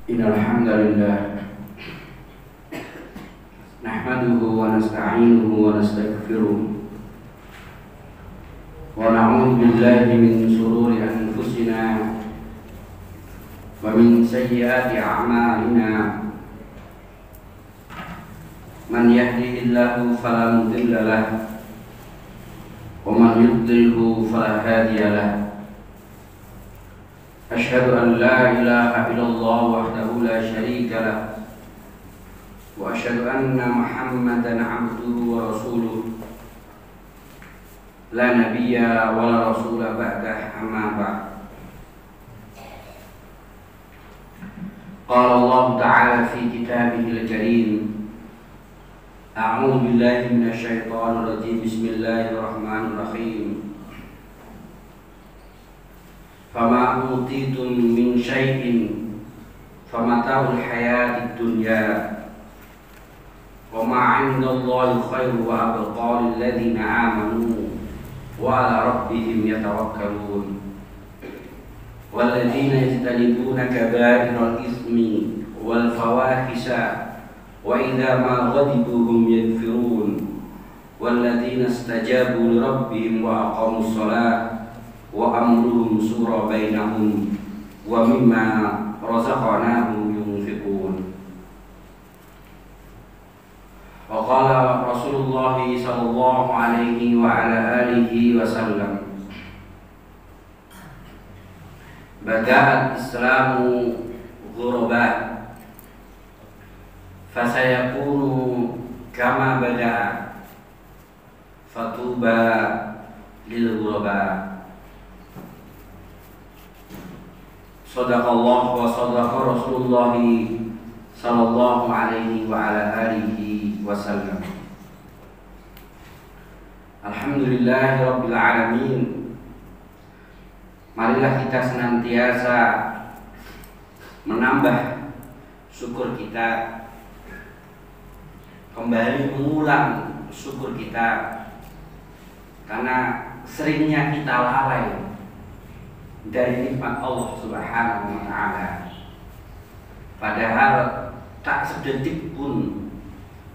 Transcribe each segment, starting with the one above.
Innal hamdalillah nahmaduhu wa nasta'inuhu wa nastaghfiruh wa na'udzu billahi min shururi anfusina wa min sayyiati a'malina. Man yahdihillahu fala mudilla lahu wa man yudlilhu fala hadiya lahu. Asyhadu an la ilaha illallah wahdahu la syarika lah wa asyhadu anna Muhammadan abduhu wa rasuluh la nabiyya wa la rasula ba'dah, amma ba'd. Qala Allah ta'ala fi kitabihil karim, a'udzu billahi minasy syaithanir rajim, bismillahirrahmanirrahim. Fama utitum min syai'in famata'ul hayatid dunya wa ma 'indallahi khairu wa abqa lil ladzina amanu wa 'ala rabbihim yatawakkalun. Wal ladzina yajtanibuna kaba'iral itsmi wal fawahisha wa idza ma ghadibu hum yaghfirun. Wal ladzina istajabu li rabbihim wa aqamus shalah wa amruhum sura bainahum wa mimma razaqnahum yunfiqun. Wa qala Rasulullah sallallahu alaihi wa ala alihi wasallam, bada'at islamu ghuraba fasayakunu kama bada'a fatuba lil ghuraba. Sadaqallah wa sadaqa Rasulullah sallallahu alaihi wa ala alihi wasallam. Alhamdulillahi rabbil alamin. Marilah kita senantiasa menambah syukur kita, kembali mengulang syukur kita, karena seringnya kita lalai dari nikmat Allah Subhanahu wa ta'ala. Padahal tak sedetik pun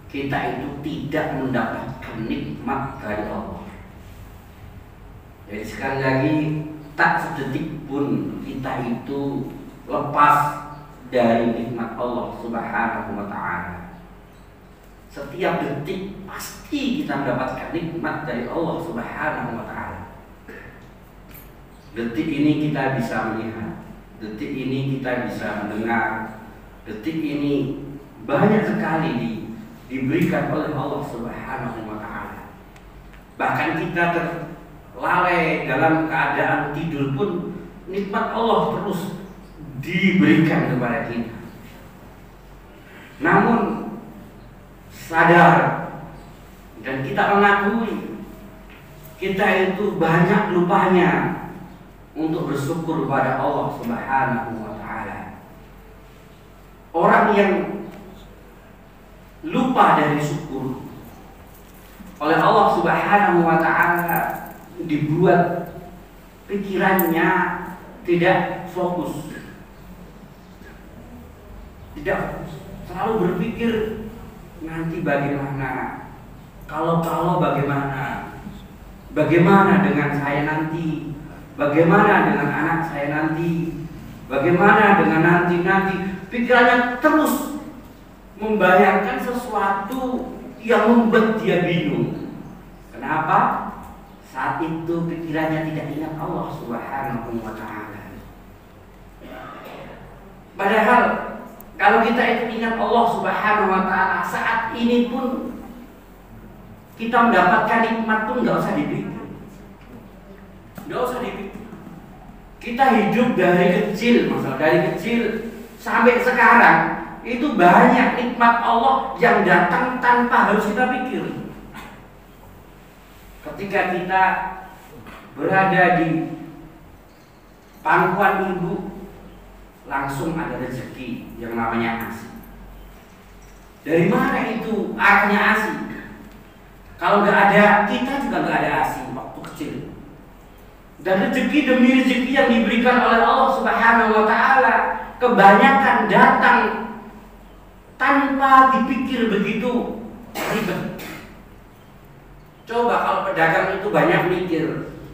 kita itu tidak mendapatkan nikmat dari Allah. Jadi sekali lagi, tak sedetik pun kita itu lepas dari nikmat Allah Subhanahu wa ta'ala. Setiap detik pasti kita mendapatkan nikmat dari Allah Subhanahu wa ta'ala. Detik ini kita bisa melihat, detik ini kita bisa mendengar, detik ini banyak sekali diberikan oleh Allah Subhanahu wa ta'ala. Bahkan kita terlalai dalam keadaan tidur pun nikmat Allah terus diberikan kepada kita. Namun sadar dan kita mengakui kita itu banyak lupanya untuk bersyukur kepada Allah Subhanahu wa ta'ala. Orang yang lupa dari syukur oleh Allah Subhanahu wa ta'ala dibuat pikirannya tidak fokus, selalu berpikir nanti bagaimana, kalau bagaimana dengan saya nanti, bagaimana dengan anak saya nanti, bagaimana dengan nanti. Pikirannya terus membayangkan sesuatu yang membuat dia bingung. Kenapa? Saat itu pikirannya tidak ingat Allah Subhanahu wa ta'ala. Padahal kalau kita itu ingat Allah Subhanahu wa ta'ala, saat ini pun kita mendapatkan nikmat pun gak usah dipikir. Kita hidup dari kecil, sampai sekarang itu banyak nikmat Allah yang datang tanpa harus kita pikir. Ketika kita berada di pangkuan ibu, langsung ada rezeki yang namanya ASI. Dari mana itu arahnya ASI? Kalau nggak ada, kita juga nggak ada ASI waktu kecil. Dan rezeki demi rezeki yang diberikan oleh Allah Subhanahu wa ta'ala kebanyakan datang tanpa dipikir begitu ribet. Coba kalau pedagang itu banyak mikir,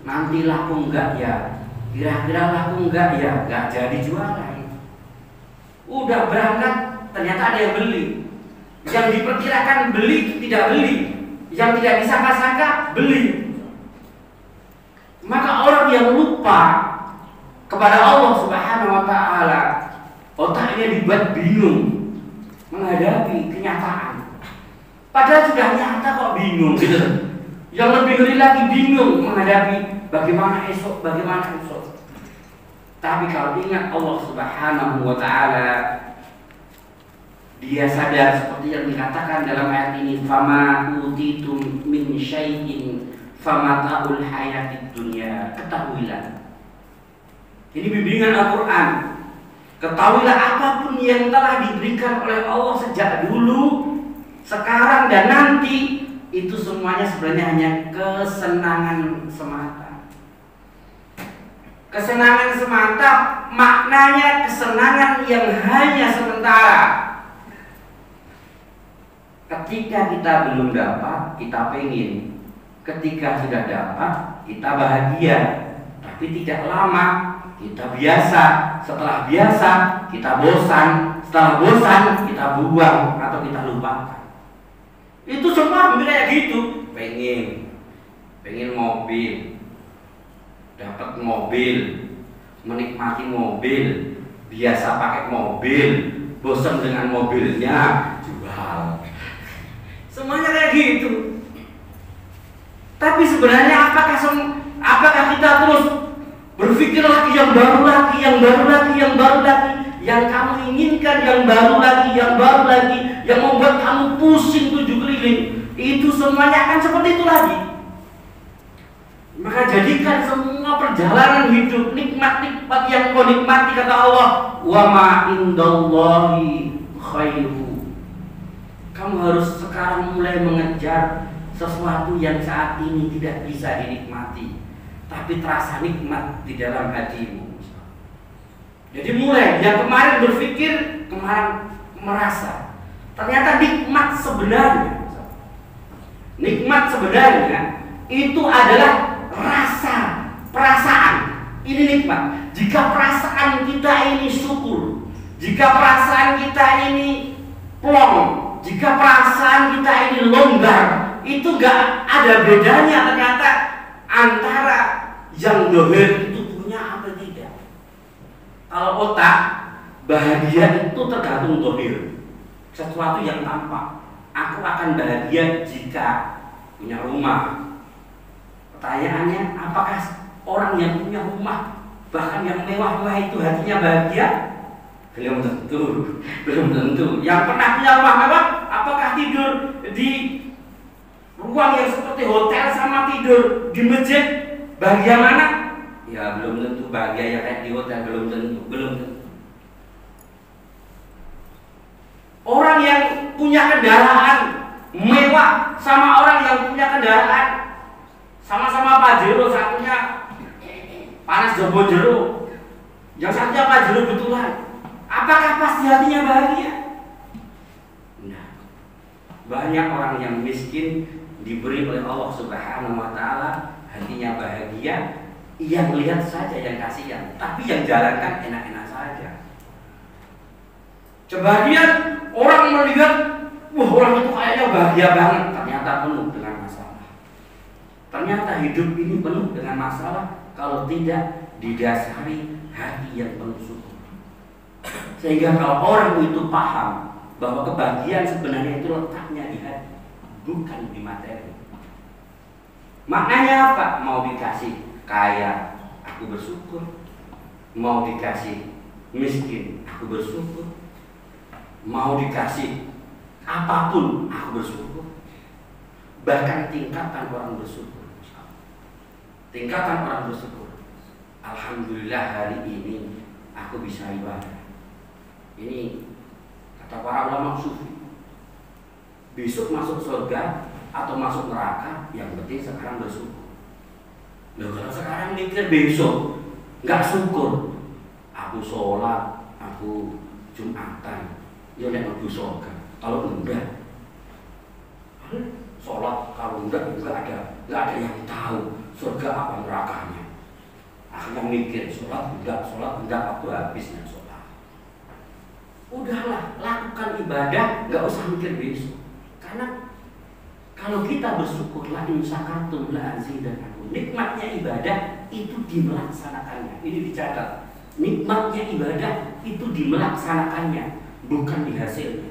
nanti laku enggak ya, kira-kira laku enggak ya, enggak jadi jualan. Udah berangkat ternyata ada yang beli, yang diperkirakan beli tidak beli, yang tidak disangka-sangka beli. Maka orang yang lupa kepada Allah Subhanahu wa Ta'ala, otaknya dibuat bingung menghadapi kenyataan. Padahal sudah nyata kok bingung gitu. Yang lebih ngeri lagi bingung menghadapi bagaimana esok. Tapi kalau ingat Allah Subhanahu wa Ta'ala, dia sadar seperti yang dikatakan dalam ayat ini, fama utitum min syai'in famata'ul hayatid dunya. Ketahuilah, ini bimbingan Al-Quran, ketahuilah apapun yang telah diberikan oleh Allah sejak dulu, sekarang dan nanti, itu semuanya sebenarnya hanya kesenangan semata. Kesenangan semata maknanya kesenangan yang hanya sementara. Ketika kita belum dapat, kita pengen. Ketika sudah dapat, kita bahagia. Tapi tidak lama, kita biasa. Setelah biasa, kita bosan. Setelah bosan, kita buang atau kita lupakan. Itu semua kayak gitu. Pengen mobil, dapat mobil, menikmati mobil, biasa pakai mobil, bosan dengan mobilnya, jual. Semuanya kayak gitu. Tapi sebenarnya apakah kita terus berpikir lagi yang baru lagi, yang kamu inginkan, yang baru lagi, yang membuat kamu pusing 7 keliling, itu semuanya akan seperti itu lagi. Maka jadikan semua perjalanan hidup nikmat-nikmat yang kau nikmati, kata Allah, wa ma indallahi khairu. Kamu harus sekarang mulai mengejar sesuatu yang saat ini tidak bisa dinikmati, tapi terasa nikmat di dalam hatimu. Jadi mulai, yang kemarin berpikir, kemarin merasa, ternyata nikmat sebenarnya itu adalah rasa, perasaan. Ini nikmat. Jika perasaan kita ini syukur, jika perasaan kita ini plong, jika perasaan kita ini longgar, itu gak ada bedanya ternyata antara yang dohir itu punya apa tidak. Kalau otak, bahagia itu tergantung dohir, sesuatu yang tampak. Aku akan bahagia jika punya rumah. Pertanyaannya, apakah orang yang punya rumah, bahkan yang mewah-mewah itu hatinya bahagia? Belum tentu. Yang pernah punya rumah mewah, apakah tidur di ruang yang seperti hotel sama tidur di masjid bahagia mana? Ya belum tentu bahagia yang kayak di hotel, belum tentu. Orang yang punya kendaraan mewah sama orang yang punya kendaraan sama-sama Pajero, satunya panas jobo jero, yang satunya Pajero betulan, apakah pasti hatinya bahagia? Nah, banyak orang yang miskin diberi oleh Allah Subhanahu wa Ta'ala hatinya bahagia, yang melihat saja yang kasihan, tapi yang jalankan enak-enak saja. Sebagian orang melihat, wah orang itu kayaknya bahagia banget, ternyata penuh dengan masalah. Ternyata hidup ini penuh dengan masalah kalau tidak didasari hati yang penuh syukur. Sehingga kalau orang itu paham bahwa kebahagiaan sebenarnya itu letaknya di hati, bukan di materi. Maknanya apa? Mau dikasih kaya, aku bersyukur. Mau dikasih miskin, aku bersyukur. Mau dikasih apapun, aku bersyukur. Bahkan tingkatan orang bersyukur. Alhamdulillah hari ini aku bisa ibadah. Ini kata para ulama sufi. Besok masuk surga atau masuk neraka, yang penting sekarang bersyukur. Loh, kalau sekarang mikir besok, nggak syukur. Aku sholat, aku Jumatan, ya nek mlebu surga. Kalau enggak, sholat kalau enggak nggak ada yang tahu surga apa nerakanya. Akhirnya mikir sholat enggak waktu habisnya sholat. Udahlah, lakukan ibadah, nggak usah mikir besok. Karena kalau kita bersyukur, la in syakartum la azidannakum. Nikmatnya ibadah itu dimelaksanakannya. Ini dicatat. Nikmatnya ibadah itu dimelaksanakannya, bukan di hasilnya.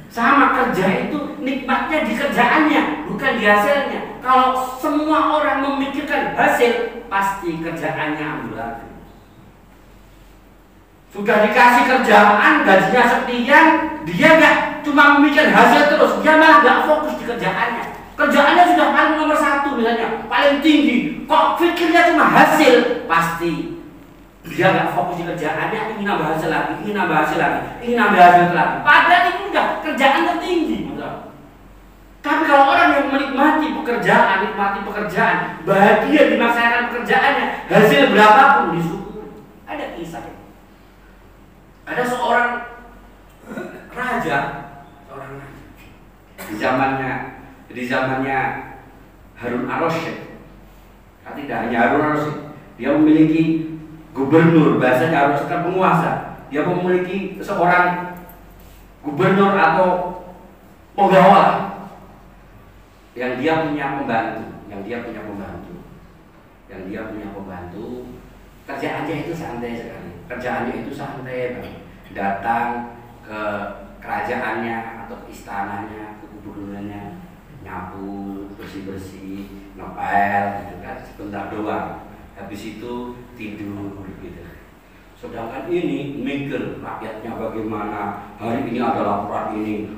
Sama kerja itu nikmatnya di kerjaannya, bukan di hasilnya. Kalau semua orang memikirkan hasil, pasti kerjaannya amburadul. Sudah dikasih kerjaan, gajinya sekian, dia nggak cuma memikir hasil terus, dia malah nggak fokus di kerjaannya. Kerjaannya sudah paling nomor 1 misalnya, paling tinggi, kok pikirnya cuma hasil, pasti dia nggak fokus di kerjaannya, ingin nambah hasil lagi, ingin nambah hasil lagi, ingin nambah hasil lagi. Padahal itu udah kerjaan tertinggi. Tapi kalau orang yang menikmati pekerjaan, bahagia dilaksanakan pekerjaannya, hasil berapapun disyukuri. Ada kisah. Ada seorang raja di zamannya Harun al-Rasyid. Tidak hanya Harun al-Rasyid, dia memiliki gubernur, bahasanya harus sekarang penguasa. Dia memiliki seorang gubernur atau penggawa yang dia punya pembantu, kerjaannya itu santai sekali. Datang ke kerajaannya atau ke istananya, ke gubernurannya, nyapu, bersih-bersih, ngepel gitu kan, sebentar doang. Habis itu tidur gitu. Sedangkan ini mikir rakyatnya bagaimana, hari ini ada laporan ini,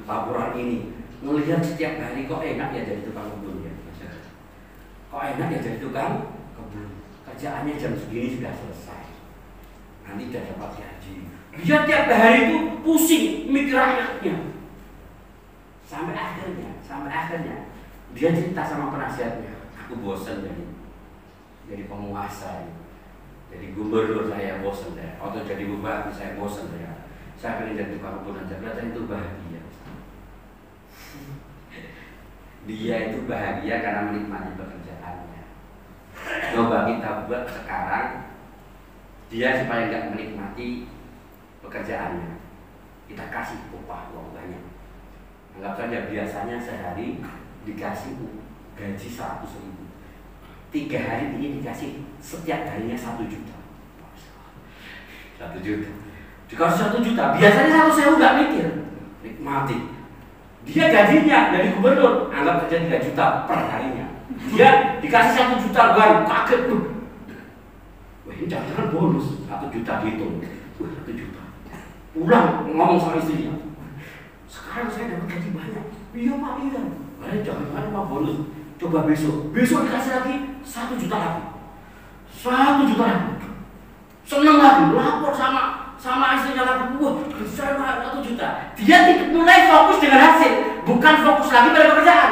laporan ini. Melihat setiap hari kok enak ya jadi tukang kebun ya. Kok enak ya jadi tukang kebun. Kerjaannya jam segini sudah selesai. Nanti sudah dapat gaji. Dia tiap hari itu pusing mikir rakyatnya. Sampai akhirnya dia cerita sama penasihatnya, aku bosan jadi penguasa, jadi gubernur saya bosan deh, atau jadi bupati saya bosan deh. Saya pengen jadi tukang kebun aja, ternyata itu bahagia. Dia itu bahagia karena menikmati pekerjaannya. Coba kita buat sekarang, dia supaya nggak menikmati pekerjaannya, kita kasih upah uang banyak. Anggap saja biasanya sehari dikasih gaji 100.000. 3 hari ini dikasih setiap harinya 1 juta. 1 juta. Dikasih 1 juta, biasanya 1.000 nggak mikir, nikmati. Dia gajinya dari gubernur, anggap saja 3 juta per harinya. Dia dikasih 1 juta baru kaget tuh. Wah ini jangan bonus 1 juta dihitung. 1 juta. Pulang ngomong sama istrinya. Sekarang saya dapat gaji banyak. Iya pak, iya. Jangan pak bonus. Coba besok dikasih lagi 1 juta lagi. 1 juta lagi. Seneng lagi, lapor sama istrinya lagi. Wah, besar 1 juta. Dia mulai fokus dengan hasil, bukan fokus lagi pada pekerjaan.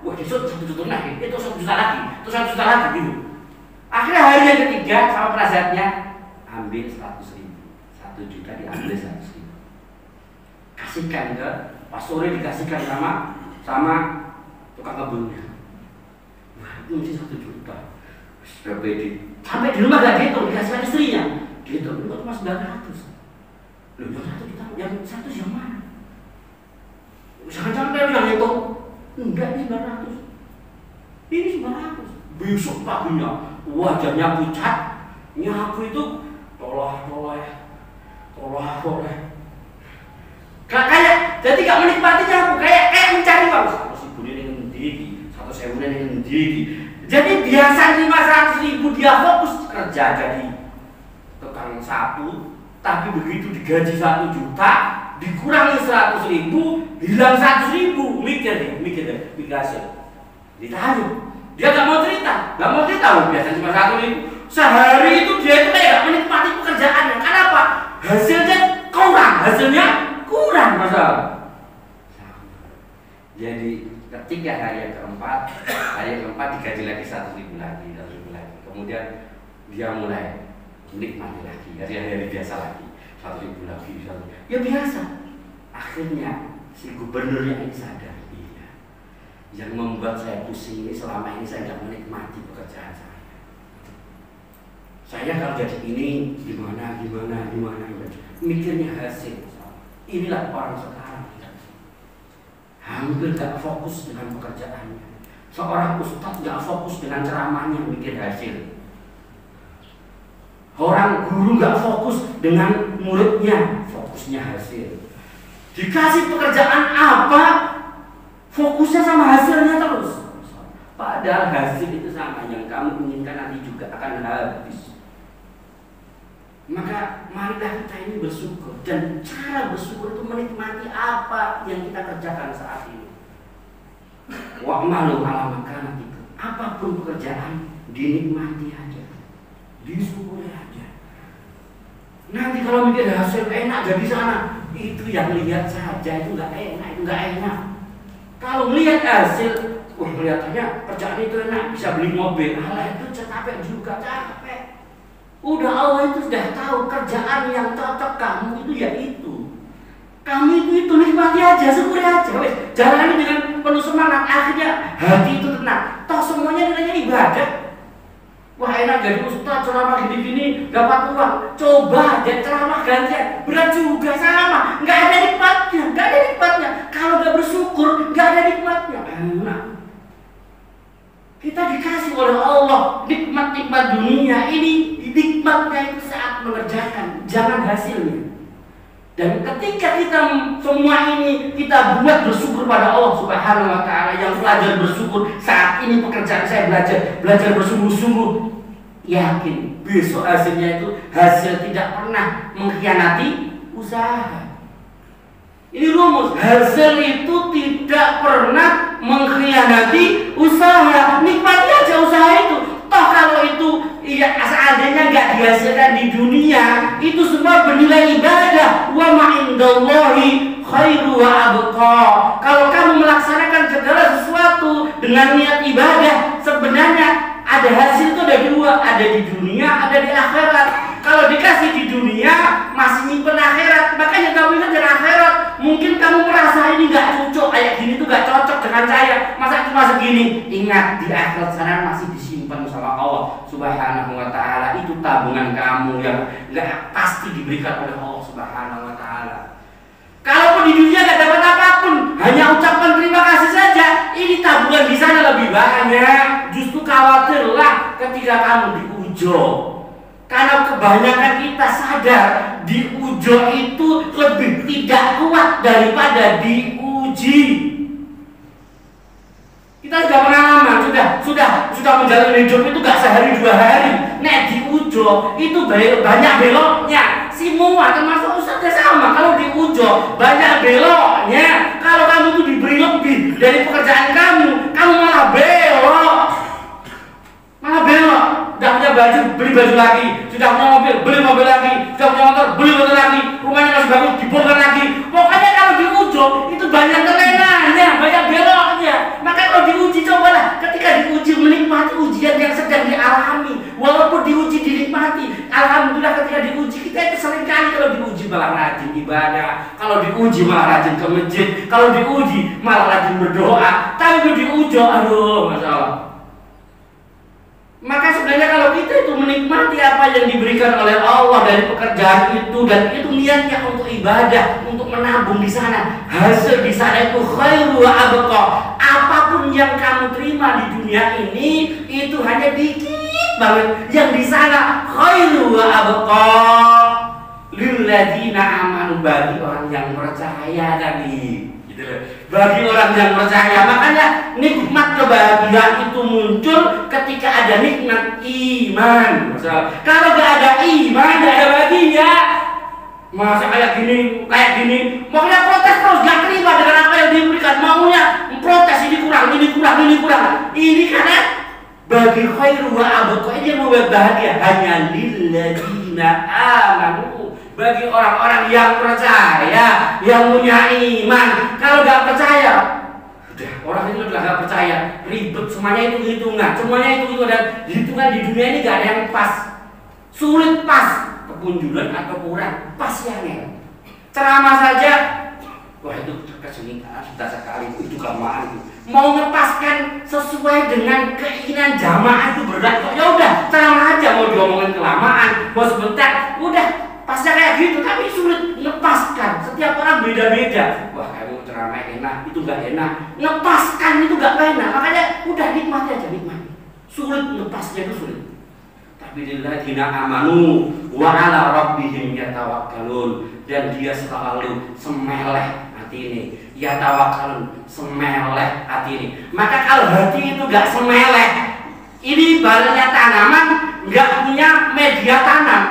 Wah, besok 1 juta lagi, itu 1 juta lagi, itu 1 juta lagi gitu. Akhirnya hari yang ketiga sama penasihatnya, ambil 100.000. 1 juta diambil 100.000. Kasihkan ke pas sore, dikasihkan sama tukang kebunnya. Wah itu mesti 1 juta. Sudah pede. Sampai di rumah gak dihitung, dikasihkan istrinya. Dihitung, itu cuma 900. Loh yang 100 yang mana? Jangan-jangan yang hitung. Enggak, ini 900. Ini 900. Besok paginya wajahnya pucat, nyapu itu toleh. Kayak jadi gak menikmati nyapu, kayak mencari uang. 100.000 ini ngendi, 100.000 ini ngendi. Jadi biasa 500.000 dia fokus kerja jadi tukang sapu, tapi begitu digaji 1 juta, dikurangi 100.000, hilang 100.000, mikir hasil. Ditahan. Dia gak mau cerita loh, biasa cuma 1.000. Sehari itu dia itu kayak gak menikmati pekerjaannya. Kenapa? Hasilnya kurang masalah. Jadi ketika hari yang keempat digaji lagi 100.000 lagi. Kemudian dia mulai nikmati lagi, hari-hari biasa lagi, 1.000 lagi, ya biasa. Akhirnya si gubernurnya ini sadar, iya, yang membuat saya pusing ini selama ini saya tidak menikmati pekerjaan saya. Saya kalau jadi ini gimana, mikirnya hasil. Inilah orang sekarang, hampir gak fokus dengan pekerjaannya. Seorang ustadz gak fokus dengan ceramahnya, mikir hasil. Orang guru gak fokus dengan muridnya, fokusnya hasil. Dikasih pekerjaan apa, fokusnya sama hasilnya terus. Padahal hasil itu sama, yang kamu inginkan nanti juga akan habis. Maka marilah kita ini bersyukur, dan cara bersyukur itu menikmati apa yang kita kerjakan saat ini. Wa'malu ala makana itu. Apapun pekerjaan dinikmati aja, disyukuri aja. Nanti kalau mikir hasil enak jadi sana, itu yang lihat saja itu nggak enak. Kalau melihat hasil, wah kelihatannya kerjaan itu enak, bisa beli mobil, itu capek juga, capek. Udah Allah itu sudah tahu kerjaan yang cocok kamu itu ya itu. Kamu itu nikmati aja, syukuri aja. Wes, jalani dengan penuh semangat. Akhirnya hati itu tenang. Toh semuanya nilainya ibadah. Wah enak jadi ustaz ceramah gini-gini dapat uang. Coba jadi ceramah gantian, berat juga sama. Nggak ada nikmatnya. Kalau nggak bersyukur, nggak ada nikmatnya. Enak. Kita dikasih oleh Allah nikmat-nikmat dunia ini, nikmatnya itu saat mengerjakan, jangan hasilnya. Dan ketika kita semua ini kita buat bersyukur pada Allah Subhanahu wa taala, yang belajar bersyukur saat ini pekerjaan saya belajar bersungguh-sungguh, yakin besok hasilnya itu hasil tidak pernah mengkhianati usaha. Ini rumus, hasil itu tidak pernah mengkhianati usaha. Nikmati aja usaha itu. Toh kalau itu ya seandainya nggak dihasilkan di dunia, itu semua bernilai ibadah. Wa ma indallahi khairu wa abqa. Kalau kamu melaksanakan segala sesuatu dengan niat ibadah, sebenarnya ada hasil itu ada dua, ada di dunia, ada di akhirat. Kalau dikasih di dunia masih nyimpen akhirat, makanya kamu ingat dengan akhirat. Mungkin kamu merasa ini nggak cocok, kayak gini tuh nggak cocok dengan saya, masa cuma segini. Ingat di akhirat sana masih disimpan sama Allah Subhanahu wa taala. Itu tabungan kamu yang nggak pasti diberikan oleh Allah Subhanahu wa taala. Kalaupun di dunia nggak dapat apapun, hanya ucapan terima kasih saja, ini tabungan di sana lebih banyak. Justru khawatirlah ketika kamu diujo. Karena kebanyakan kita sadar di ujo itu lebih tidak kuat daripada diuji. Kita sudah pengalaman, sudah menjalani hidup itu gak sehari dua hari. Nek diujo itu banyak beloknya. Semua termasuk ustaznya sama. Kalau diujo banyak beloknya. Kalau kamu itu diberi lebih dari pekerjaan kamu malah belok. Sudah punya baju, beli baju lagi. Sudah punya mobil, beli mobil lagi. Sudah punya motor, beli motor lagi. Rumahnya masih bagus, dibongkar lagi. Pokoknya kalau diuji itu banyak kerenanya, banyak beloknya. Maka kalau diuji, cobalah ketika diuji menikmati ujian yang sedang dialami. Walaupun diuji dinikmati. Alhamdulillah ketika diuji, kita itu seringkali kalau diuji malah rajin ibadah. Kalau diuji malah rajin ke masjid. Kalau diuji malah rajin berdoa. Tapi kalau diuji, aduh masalah. Maka sebenarnya kalau kita itu menikmati apa yang diberikan oleh Allah dari pekerjaan itu, dan itu niatnya untuk ibadah, untuk menabung di sana, hasil di sana itu khairu wa abqa. Apapun yang kamu terima di dunia ini itu hanya dikit banget. Yang di sana khairu wa abqa lilladzina amanu, bagi orang yang percaya tadi. Bagi orang yang percaya. Makanya nikmat kebahagiaan itu muncul ketika ada nikmat iman. Kalau gak ada iman, gak ada bahagia. Masa kayak gini, maunya protes terus, gak terima dengan apa yang diberikan. Maunya protes, ini kurang. Ini karena bagi khairu wa abqa, ini yang membuat bahagia hanya lilladzina amanu, bagi orang-orang yang percaya, yang punya iman. Kalau nggak percaya, udah orang itu udah nggak percaya, ribet semuanya itu hitungan, dan hitungan di dunia ini nggak ada yang pas. Sulit pas kepunjuran atau kurang pas yang ceramah saja, wah itu kesenian sudah sekali itu kelamaan itu. Mau ngepaskan sesuai dengan keinginan jamaah itu berat kok. Ya udah ceramah aja, mau diomongin kelamaan, mau sebentar, udah pasnya kayak gitu. Tapi sulit ngepaskan. Setiap orang beda-beda. Wah kamu ceramah enak, itu nggak enak. Ngepaskan itu nggak enak. Makanya udah nikmati aja, nikmati. Sulit ngepasnya itu sulit. Tapi lilladzina amanu wa ala rabbihim yatawakkalun, dan dia selalu semeleh hati ini. Yatawakkalun, semeleh hati ini. Maka kalau hati itu gak semeleh, ini ibaratnya tanaman gak punya media tanam.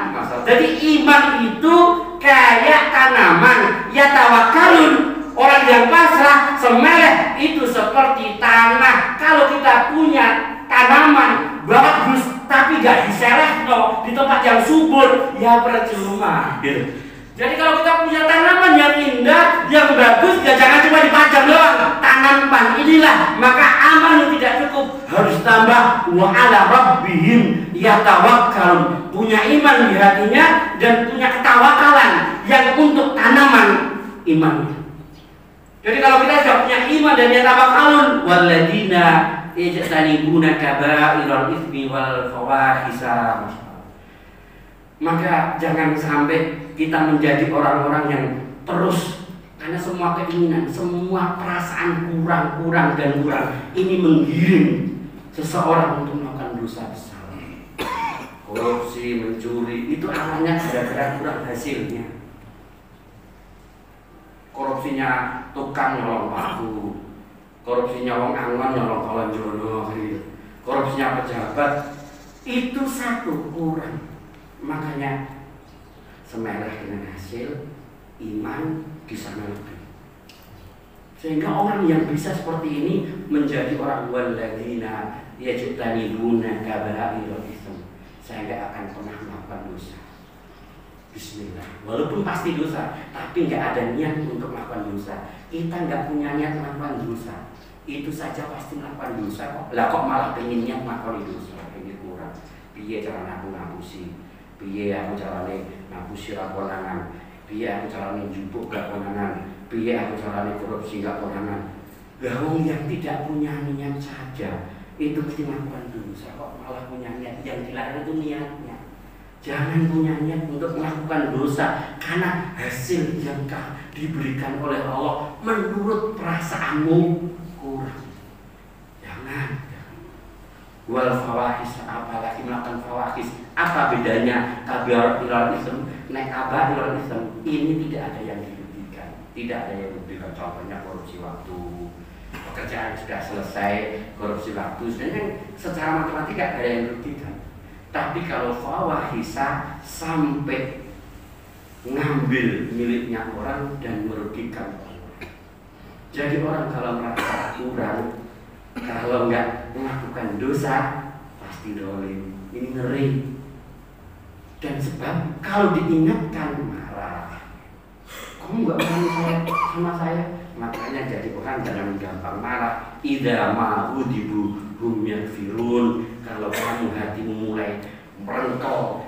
Jadi iman itu kayak tanaman. Yatawakkalun, orang yang pasrah, semeleh itu seperti tanah. Kalau kita punya tanaman bagus tapi gak diseleh di tempat yang subur, ya percuma gitu. Jadi kalau kita punya tanaman yang indah, yang bagus, ya jangan cuma dipajang doang. Tanaman inilah, maka amal yang tidak cukup, harus tambah wa ala rabbihim yatawakkalun. Punya iman di hatinya dan punya ketawakalan yang untuk tanaman imannya. Jadi kalau kita sudah punya iman dan yatawakkalun, walladzina yajtanibuna kaba'iral itsmi wal fawahisa, maka jangan sampai kita menjadi orang-orang yang terus, karena semua keinginan, semua perasaan kurang ini menggiring seseorang untuk melakukan dosa besar. Korupsi, mencuri, itu awalnya gara-gara kurang hasilnya. Korupsinya tukang nyolong waktu, korupsinya wong angon nyolong kolon jono, korupsinya pejabat, itu satu kurang. Makanya semeleh dengan hasil, iman bisa lebih. Sehingga orang yang bisa seperti ini menjadi orang walladzina yajtanibuna kaba'iral itsm. Saya nggak akan pernah melakukan dosa. Bismillah. Walaupun pasti dosa, tapi nggak ada niat untuk melakukan dosa. Kita nggak punya niat melakukan dosa, itu saja pasti melakukan dosa kok. Lah kok malah pengen niat melakukan dosa, ini kurang. Piye cara aku ngapusi? Piye aku carane ngapusi ra konangan? Piye aku carane njupuk gak konangan? Piye aku carane korupsi gak konangan? Lah wong yang tidak punya niat saja itu mesti melakukan dosa kok, malah punya niat. Yang dilarang itu niatnya. Jangan punya niat untuk melakukan dosa karena hasil yang diberikan oleh Allah menurut perasaanmu kurang. Jangan. Wal fawahis, apalagi melakukan fawahis. Apa bedanya kaba'iral itsm? Nek kaba'iral itsm ini tidak ada yang dirugikan, tidak ada yang dirugikan. Contohnya korupsi waktu, pekerjaan sudah selesai, korupsi waktu, sebenarnya secara matematika ada yang dirugikan. Tapi kalau fawahisa sampai ngambil miliknya orang dan merugikan orang. Jadi orang kalau merasa kurang, kalau nggak melakukan dosa pasti dolim. Ini ngeri. Dan sebab kalau diingatkan marah. Kamu nggak mau sama saya, makanya jadi orang jangan gampang marah. Idza ma'udibu hum yakfirun. Kalau kamu hatimu mulai merentol,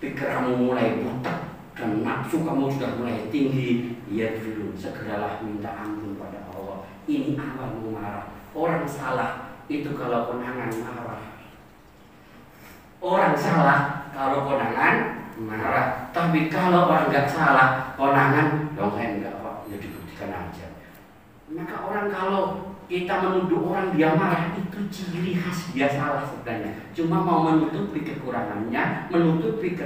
pikiranmu mulai butek dan nafsu kamu sudah mulai tinggi, yakfirun, segeralah minta ampun pada Allah. Ini awalmu marah. Orang salah itu kalau konangan marah. Orang salah kalau konangan marah. Tapi kalau orang nggak salah konangan, dong saya nggak apa, ya dibuktikan aja. Maka orang kalau kita menuduh orang dia marah itu ciri khas dia salah sebenarnya. Cuma mau menutupi kekurangannya, menutupi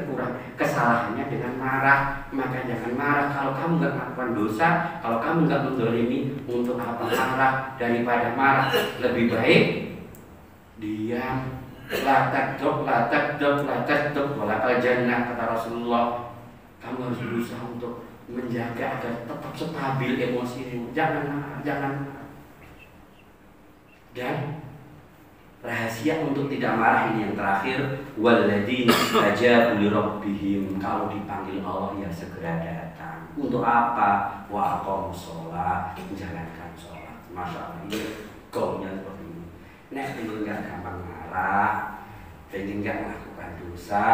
kesalahannya dengan marah. Maka jangan marah. Kalau kamu nggak melakukan dosa, kalau kamu nggak menzalimi, untuk apa marah? Daripada marah lebih baik diam. La takdok, walakal jannah, kata Rasulullah. Kamu harus berusaha untuk menjaga agar tetap stabil emosimu. Jangan marah. Dan rahasia untuk tidak marah ini yang terakhir, walladzina istajabu li rabbihim, kalau dipanggil Allah ya segera datang. Untuk apa? Wa aqamus shalah, menjalankan sholat. Masya Allah, ini goalnya seperti ini. Nek ini nggak gampang marah, pengen nggak melakukan dosa,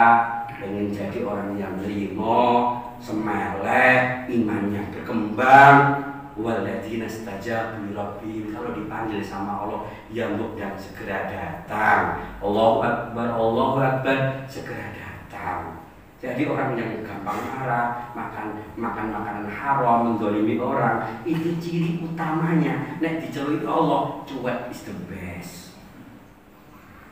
pengen jadi orang yang limo, semeleh, imannya berkembang. Walladzina stajabu lirabbihim, kalau dipanggil sama Allah yang segera datang. Allahu Akbar, segera datang. Jadi orang yang gampang marah, makan makanan haram, mendolimi orang, itu ciri utamanya. Nek diceluit Allah, cuek is the best.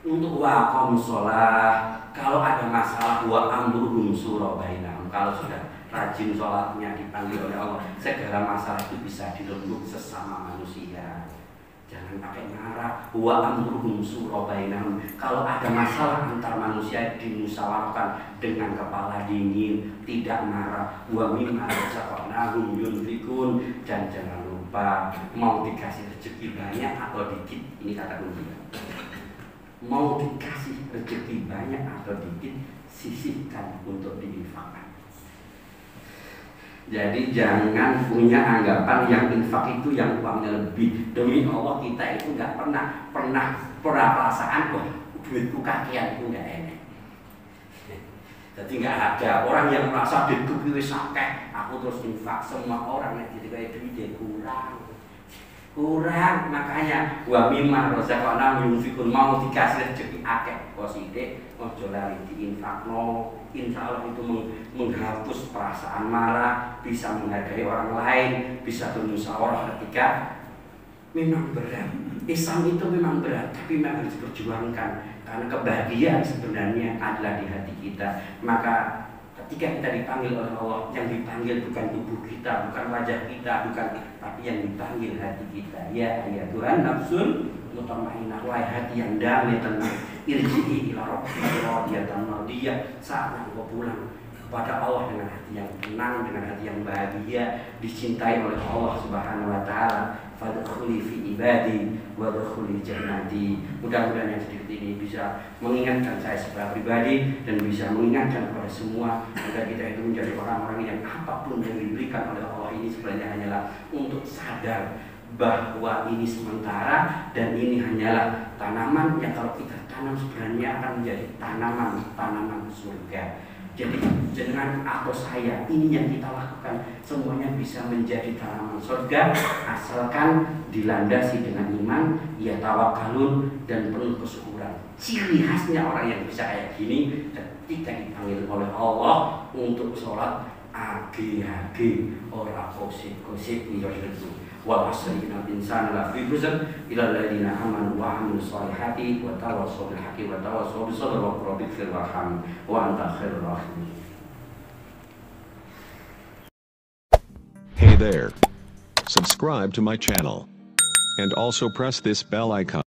Untuk waqam sholat, kalau ada masalah wa amruhum syura bainahum, kalau sudah rajin sholatnya dipanggil oleh Allah, segala masalah itu bisa dirembuk sesama manusia. Jangan pakai marah. Wa amruhum syura bainahum, kalau ada masalah antar manusia dimusyawarahkan dengan kepala dingin, tidak marah. Wa mimma razaqnahum yunfikun, dan jangan lupa mau dikasih rezeki banyak atau dikit, ini kata kunci. Mau dikasih rezeki banyak atau dikit, sisihkan untuk diinfakkan. Jadi jangan punya anggapan yang infak itu yang uangnya lebih. Demi Allah kita itu nggak pernah perasaan kok duitku kakian itu nggak enak. Jadi nggak ada orang yang merasa duitku wis akeh, aku terus infak. Semua orang yang jadi kayak duitnya kurang, makanya wa mimma razaqnahum yunfikun, mau dikasih rezeki akeh positif, ojo lali diinfakno. Insya Allah itu menghapus perasaan marah, bisa menghargai orang lain, bisa bermusyawarah ketika memang berat. Islam itu memang berat, tapi memang harus diperjuangkan karena kebahagiaan sebenarnya adalah di hati kita. Maka ketika kita dipanggil oleh Allah, yang dipanggil bukan tubuh kita, bukan wajah kita, tapi yang dipanggil hati kita. Ya Tuhan nafsun mutmainnah, wahai hati yang damai tenang, irji'i ila rabbika radiyatan mardiyah, saatnya engkau pulang kepada Allah dengan hati yang tenang, dengan hati yang bahagia, dicintai oleh Allah Subhanahu wa taala. Fadkhuli fi ibadi wadkhuli jannati. Mudah-mudahan yang sedikit ini bisa mengingatkan saya secara pribadi dan bisa mengingatkan kepada semua agar kita itu menjadi orang-orang yang apapun yang diberikan oleh Allah ini sebenarnya hanyalah untuk sadar bahwa ini sementara dan ini hanyalah tanaman yang kalau kita tanam sebenarnya akan menjadi tanaman surga. Jadi dengan atau saya ini yang kita lakukan semuanya bisa menjadi tanaman surga asalkan dilandasi dengan iman, ya tawakalun, dan penuh kesyukuran. Ciri khasnya orang yang bisa kayak gini ketika dipanggil oleh Allah untuk sholat agi-agi, ora kosik-kosik itu. Wal asri innal insana lafi khusr illa alladziina aamanu wa 'amilus shalihati wa tawassaw bil haqqi wa tawassaw bis sabri wa rabbighfir warham wa anta khairur rahimin. Hey there. Subscribe to my channel and also press this bell icon.